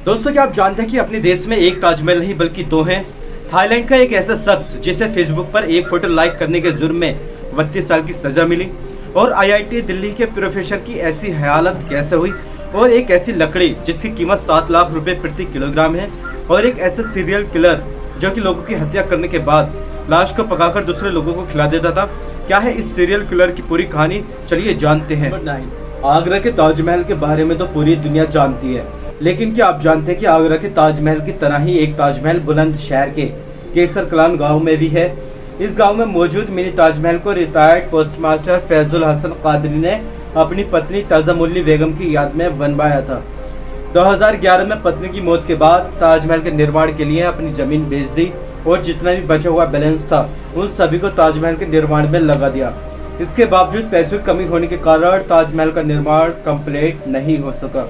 दोस्तों, क्या आप जानते हैं कि अपने देश में एक ताजमहल नहीं बल्कि दो हैं। थाईलैंड का एक ऐसा शख्स जिसे फेसबुक पर एक फोटो लाइक करने के जुर्म में 32 साल की सजा मिली, और आईआईटी दिल्ली के प्रोफेसर की ऐसी हालत कैसे हुई, और एक ऐसी लकड़ी जिसकी कीमत 7 लाख रुपए प्रति किलोग्राम है, और एक ऐसा सीरियल किलर जो कि लोगों की हत्या करने के बाद लाश को पकाकर दूसरे लोगों को खिला देता था। क्या है इस सीरियल किलर की पूरी कहानी, चलिए जानते हैं। नंबर 9, आगरा के ताजमहल के बारे में तो पूरी दुनिया जानती है, लेकिन क्या आप जानते हैं कि आगरा के ताजमहल की तरह ही एक ताजमहल बुलंदशहर के केसर कलान गांव में भी है। इस गांव में मौजूद मिनी ताजमहल को रिटायर्ड पोस्टमास्टर फैजुल हसन कादरी ने अपनी पत्नी ताजमुल्ली बेगम की याद में बनवाया था। 2011 में पत्नी की मौत के बाद ताजमहल के निर्माण के लिए अपनी जमीन बेच दी और जितना भी बचा हुआ बैलेंस था उन सभी को ताजमहल के निर्माण में लगा दिया। इसके बावजूद पैसों की कमी होने के कारण ताजमहल का निर्माण कंप्लीट नहीं हो सका।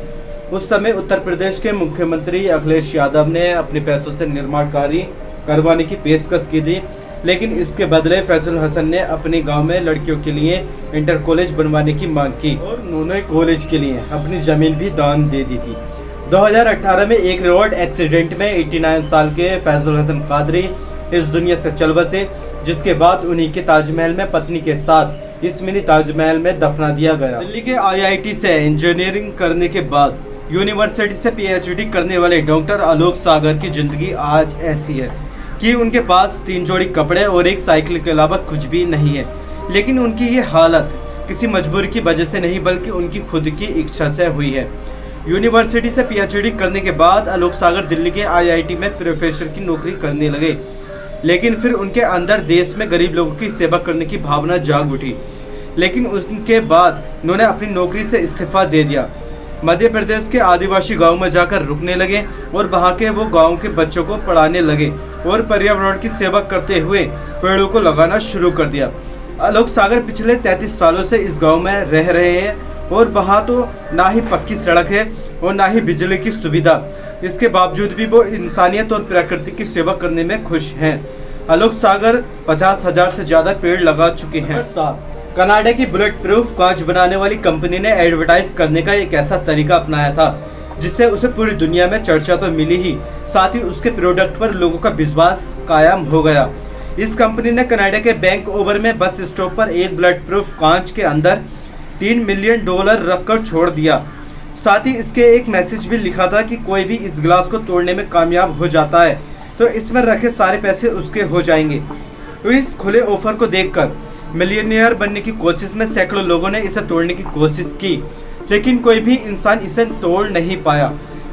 उस समय उत्तर प्रदेश के मुख्यमंत्री अखिलेश यादव ने अपने पैसों से निर्माण कार्य करवाने की पेशकश की थी, लेकिन इसके बदले फैजुल हसन ने अपने गांव में लड़कियों के लिए इंटर कॉलेज बनवाने की मांग की और उन्होंने कॉलेज के लिए अपनी जमीन भी दान दे दी थी। 2018 में एक रोड एक्सीडेंट में 89 साल के फैजुल हसन कादरी इस दुनिया से चल बसे, जिसके बाद उन्हीं के ताजमहल में पत्नी के साथ इस मिनी ताजमहल में दफना दिया गया। दिल्ली के आईआईटी से इंजीनियरिंग करने के बाद यूनिवर्सिटी से पीएचडी करने वाले डॉक्टर आलोक सागर की जिंदगी आज ऐसी है कि उनके पास 3 जोड़ी कपड़े और एक साइकिल के अलावा कुछ भी नहीं है। लेकिन उनकी ये हालत किसी मजबूरी की वजह से नहीं बल्कि उनकी खुद की इच्छा से हुई है। यूनिवर्सिटी से पीएचडी करने के बाद आलोक सागर दिल्ली के आईआईटी में प्रोफेसर की नौकरी करने लगे, लेकिन फिर उनके अंदर देश में गरीब लोगों की सेवा करने की भावना जाग उठी। लेकिन उसके बाद उन्होंने अपनी नौकरी से इस्तीफा दे दिया। मध्य प्रदेश के आदिवासी गांव में जाकर रुकने लगे और वहां के वो गांव के बच्चों को पढ़ाने लगे और पर्यावरण की सेवा करते हुए पेड़ों को लगाना शुरू कर दिया। आलोक सागर पिछले 33 सालों से इस गांव में रह रहे हैं और वहां तो ना ही पक्की सड़क है और ना ही बिजली की सुविधा। इसके बावजूद भी वो इंसानियत और प्रकृति की सेवा करने में खुश हैं। आलोक सागर 50,000 से ज्यादा पेड़ लगा चुके हैं। कनाडा की बुलेट प्रूफ कांच बनाने वाली कंपनी ने एडवर्टाइज करने का एक ऐसा तरीका अपनाया था जिससे उसे पूरी दुनिया में चर्चा तो मिली ही, साथ ही उसके प्रोडक्ट पर लोगों का विश्वास कायम हो गया। इस कंपनी ने कनाडा के वैंकूवर में बस स्टॉप पर एक बुलेट प्रूफ कांच के अंदर $3 मिलियन रखकर छोड़ दिया। साथ ही इसके एक मैसेज भी लिखा था कि कोई भी इस गिलास को तोड़ने में कामयाब हो जाता है तो इसमें रखे सारे पैसे उसके हो जाएंगे। तो इस खुले ऑफर को देखकर मिलियनियर बनने की कोशिश में सैकड़ों लोगों ने इसे तोड़ने की कोशिश की, लेकिन कोई भी इंसान इसे तोड़ नहीं पाया।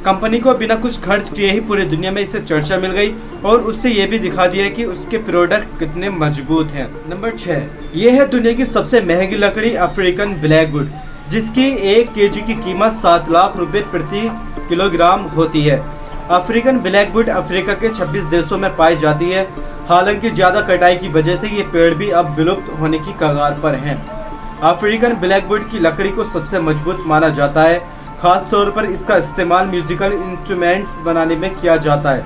कंपनी को बिना कुछ खर्च किए ही पूरी दुनिया में इसे चर्चा मिल गई और उससे ये भी दिखा दिया कि उसके प्रोडक्ट कितने मजबूत हैं। नंबर 6, ये है दुनिया की सबसे महंगी लकड़ी अफ्रीकन ब्लैकवुड, जिसकी 1 केजी की कीमत 7 लाख रुपए प्रति किलोग्राम होती है। अफ्रीकन ब्लैकवुड अफ्रीका के 26 देशों में पाई जाती है। हालांकि ज्यादा कटाई की वजह से ये पेड़ भी अब विलुप्त होने की कगार पर हैं। अफ्रीकन ब्लैकवुड की लकड़ी को सबसे मजबूत माना जाता है, खास तौर पर इसका इस्तेमाल म्यूजिकल इंस्ट्रूमेंट्स बनाने में किया जाता है।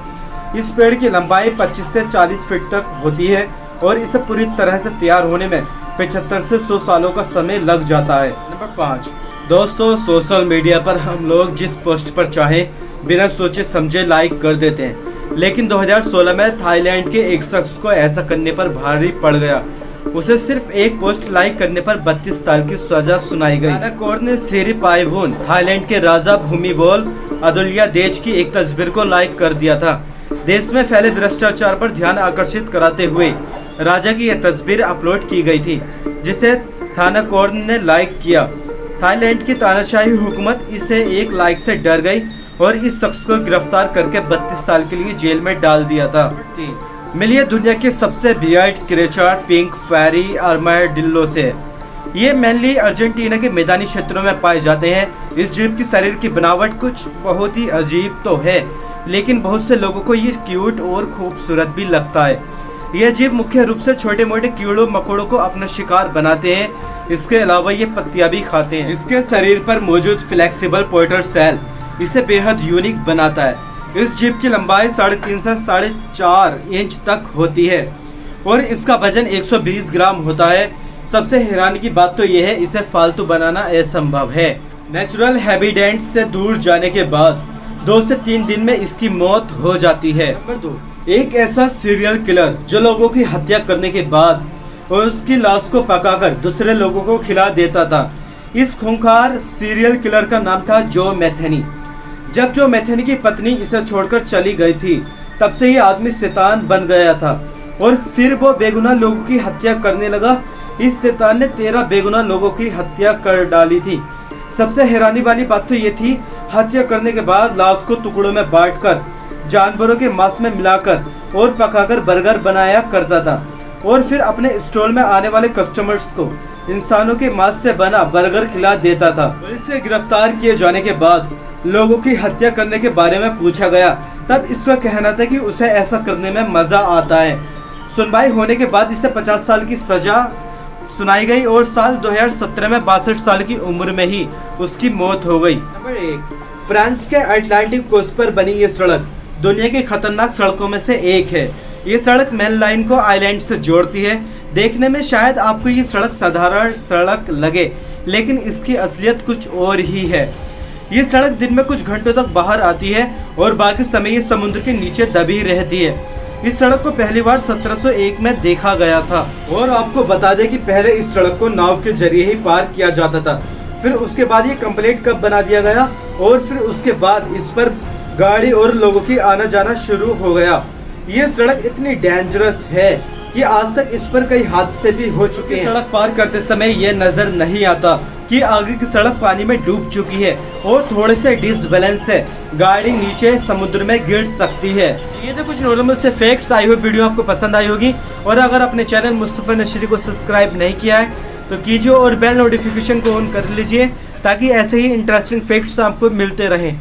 इस पेड़ की लंबाई 25 से 40 फीट तक होती है और इसे पूरी तरह से तैयार होने में 75 से 100 सालों का समय लग जाता है। नंबर 5, दोस्तों, सोशल मीडिया पर हम लोग जिस पोस्ट पर चाहे बिना सोचे समझे लाइक कर देते हैं, लेकिन 2016 में थाईलैंड के एक शख्स को ऐसा करने पर भारी पड़ गया। उसे सिर्फ एक पोस्ट लाइक करने पर 32 साल की सजा सुनाई गई। थानाकोर ने सिरिपाइवुन थाईलैंड के राजा भूमिबोल अदुल्यादेज की एक तस्वीर को लाइक कर दिया था। देश में फैले भ्रष्टाचार पर ध्यान आकर्षित कराते हुए राजा की यह तस्वीर अपलोड की गई थी, जिसे थानाकोर ने लाइक किया। थाईलैंड की तानाशाही हुकूमत इसे एक लाइक से डर गई और इस शख्स को गिरफ्तार करके 32 साल के लिए जेल में डाल दिया था। मिलिए दुनिया के सबसे वियर्ड क्रिएचर पिंक फेरी आर्माडिल्लो से। ये मेनली अर्जेंटीना के मैदानी क्षेत्रों में पाए जाते हैं। इस जीव की शरीर की बनावट कुछ बहुत ही अजीब तो है, लेकिन बहुत से लोगों को ये क्यूट और खूबसूरत भी लगता है। यह जीव मुख्य रूप से छोटे मोटे कीड़ों मकोड़ों को अपना शिकार बनाते हैं। इसके अलावा ये पत्तियां भी खाते हैं। इसके शरीर पर मौजूद फ्लेक्सिबल पोर्टर सेल इसे बेहद यूनिक बनाता है। इस जीव की लंबाई 3.5 से 4.5 इंच तक होती है और इसका वजन 120 ग्राम होता है। सबसे हैरानी की बात तो यह है, इसे फालतू बनाना असंभव है। नेचुरल हैबिटेट से दूर जाने के बाद 2 से 3 दिन में इसकी मौत हो जाती है। नंबर 2, एक ऐसा सीरियल किलर जो लोगों की हत्या करने के बाद और उसकी लाश को पकाकर दूसरे लोगों को खिला देता था। इस खूंखार सीरियल किलर का नाम था जो मैथनी। जब जो मैथनी की पत्नी इसे छोड़कर चली गई थी, तब से ये आदमी शैतान बन गया था और फिर वो बेगुनाह लोगों की हत्या करने लगा। इस शैतान ने 13 बेगुनाह लोगों की हत्या कर डाली थी। सबसे हैरानी वाली बात तो ये थी, हत्या करने के बाद लाश को टुकड़ों में बांटकर जानवरों के मांस में मिलाकर और पकाकर बर्गर बनाया करता था और फिर अपने स्टॉल में आने वाले कस्टमर्स को इंसानों के मांस से बना बर्गर खिला देता था। पुलिस से गिरफ्तार किए जाने के बाद लोगों की हत्या करने के बारे में पूछा गया, तब इसका कहना था कि उसे ऐसा करने में मजा आता है। सुनवाई होने के बाद इसे 50 साल की सजा सुनाई गई और साल 2017 में 62 साल की उम्र में ही उसकी मौत हो गई। नंबर 1, फ्रांस के अटलांटिक कोस्ट पर बनी ये सड़क दुनिया की खतरनाक सड़कों में से एक है। ये सड़क मेन लाइन को आइलैंड से जोड़ती है। देखने में शायद आपको ये सड़क साधारण सड़क लगे, लेकिन इसकी असलियत कुछ और ही है। ये सड़क दिन में कुछ घंटों तक बाहर आती है और बाकी समय ये समुद्र के नीचे दबी रहती है। इस सड़क को पहली बार 1701 में देखा गया था और आपको बता दें कि पहले इस सड़क को नाव के जरिए ही पार किया जाता था। फिर उसके बाद ये कंप्लीट कब बना दिया गया और फिर उसके बाद इस पर गाड़ी और लोगों की आना जाना शुरू हो गया। ये सड़क इतनी डेंजरस है कि आज तक इस पर कई हादसे भी हो चुके हैं। सड़क पार करते समय ये नजर नहीं आता कि आगे की सड़क पानी में डूब चुकी है और थोड़े से डिसबैलेंस से गाड़ी नीचे समुद्र में गिर सकती है। ये तो कुछ नॉर्मल से फैक्ट्स। आई होप वीडियो आपको पसंद आई होगी और अगर अपने चैनल मुस्तफा नशरी को सब्सक्राइब नहीं किया है तो कीजिए और बेल नोटिफिकेशन को ऑन कर लीजिए ताकि ऐसे ही इंटरेस्टिंग फैक्ट्स आपको मिलते रहें।